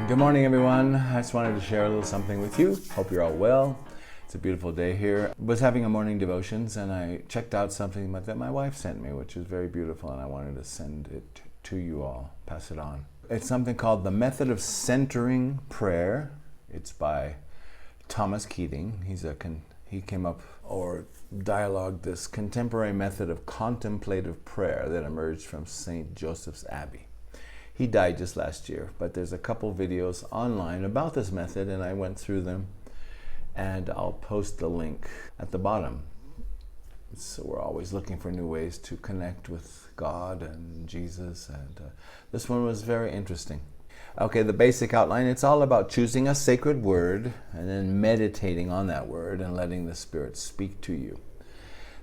Good morning, everyone. I just wanted to share a little something with you. Hope you're all well. It's a beautiful day here. I was having a morning devotions and I checked out something that my wife sent me, which is very beautiful, and I wanted to send it to you all, pass it on. It's something called The Method of Centering Prayer. It's by Thomas Keating. He came up or dialogued this contemporary method of contemplative prayer that emerged from St. Joseph's Abbey. He died just last year, but there's a couple videos online about this method, and I went through them, and I'll post the link at the bottom. So we're always looking for new ways to connect with God and Jesus, and this one was very interesting. Okay, the basic outline, it's all about choosing a sacred word and then meditating on that word and letting the Spirit speak to you.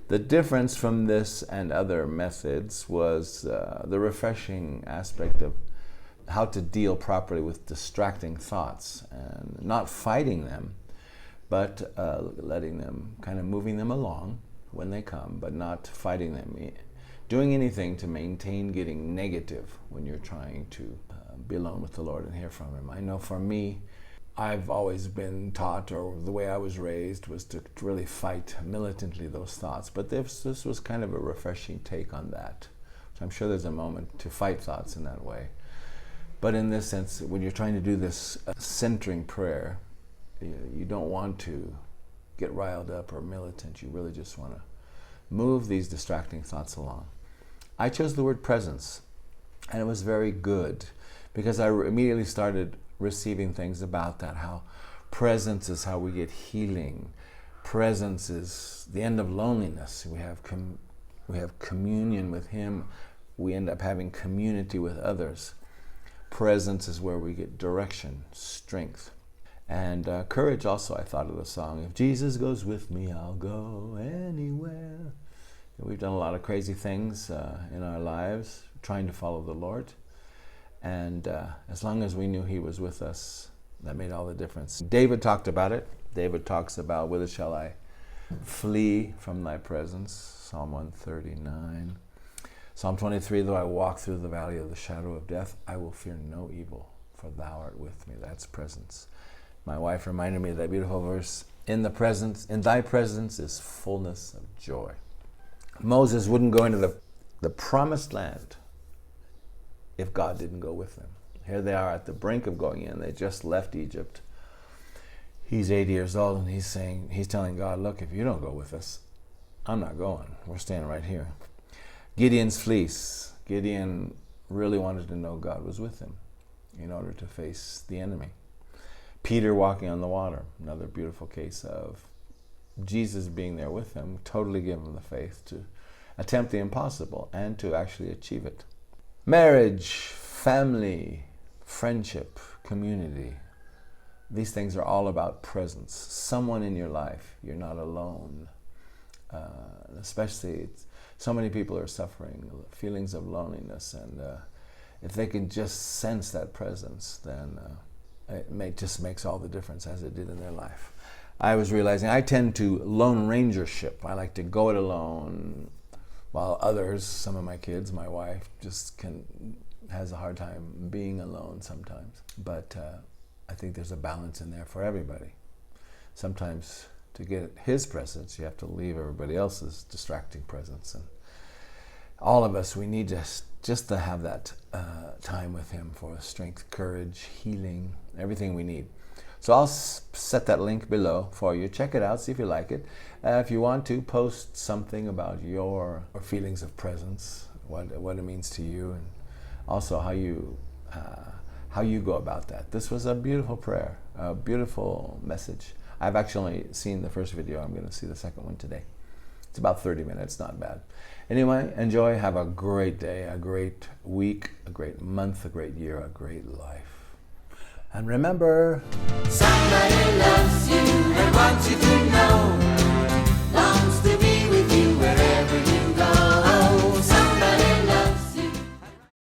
The difference from this and other methods was the refreshing aspect of how to deal properly with distracting thoughts and not fighting them, but letting them, kind of moving them along when they come, but not fighting them. Doing anything to maintain getting negative when you're trying to be alone with the Lord and hear from Him. I know for me, I've always been taught, or the way I was raised, was to really fight militantly those thoughts. But this was kind of a refreshing take on that. So I'm sure there's a moment to fight thoughts in that way. But in this sense, when you're trying to do this centering prayer, you don't want to get riled up or militant. You really just want to move these distracting thoughts along. I chose the word presence, and it was very good because I immediately started receiving things about that, how presence is how we get healing. Presence is the end of loneliness. We have communion with Him. We end up having community with others. Presence is where we get direction, strength. And courage also, I thought of the song, if Jesus goes with me, I'll go anywhere. We've done a lot of crazy things in our lives, trying to follow the Lord. And as long as we knew He was with us, that made all the difference. David talked about it. David talks about, whither shall I flee from thy presence? Psalm 139. Psalm 23, though I walk through the valley of the shadow of death, I will fear no evil, for thou art with me. That's presence. My wife reminded me of that beautiful verse, in thy presence is fullness of joy. Moses wouldn't go into the promised land if God didn't go with them. Here they are at the brink of going in. They just left Egypt. He's 80 years old, and he's telling God, look, if you don't go with us, I'm not going. We're staying right here. Gideon's fleece. Gideon really wanted to know God was with him in order to face the enemy. Peter walking on the water. Another beautiful case of Jesus being there with him, totally gave him the faith to attempt the impossible and to actually achieve it. Marriage, family, friendship, community. These things are all about presence. Someone in your life. You're not alone. Especially, so many people are suffering feelings of loneliness, and if they can just sense that presence, then just makes all the difference, as it did in their life. I was realizing I tend to lone rangership. I like to go it alone, while others, some of my kids, my wife, just has a hard time being alone sometimes. But I think there's a balance in there for everybody. Sometimes to get His presence, you have to leave everybody else's distracting presence. And all of us, we need just to have that time with Him for strength, courage, healing, everything we need. So I'll set that link below for you. Check it out, see if you like it. If you want to, post something about your feelings of presence, what it means to you, and also how you go about that. This was a beautiful prayer, a beautiful message. I've actually seen the first video. I'm going to see the second one today. It's about 30 minutes, not bad. Anyway, enjoy, have a great day, a great week, a great month, a great year, a great life. And remember, somebody loves you and wants you to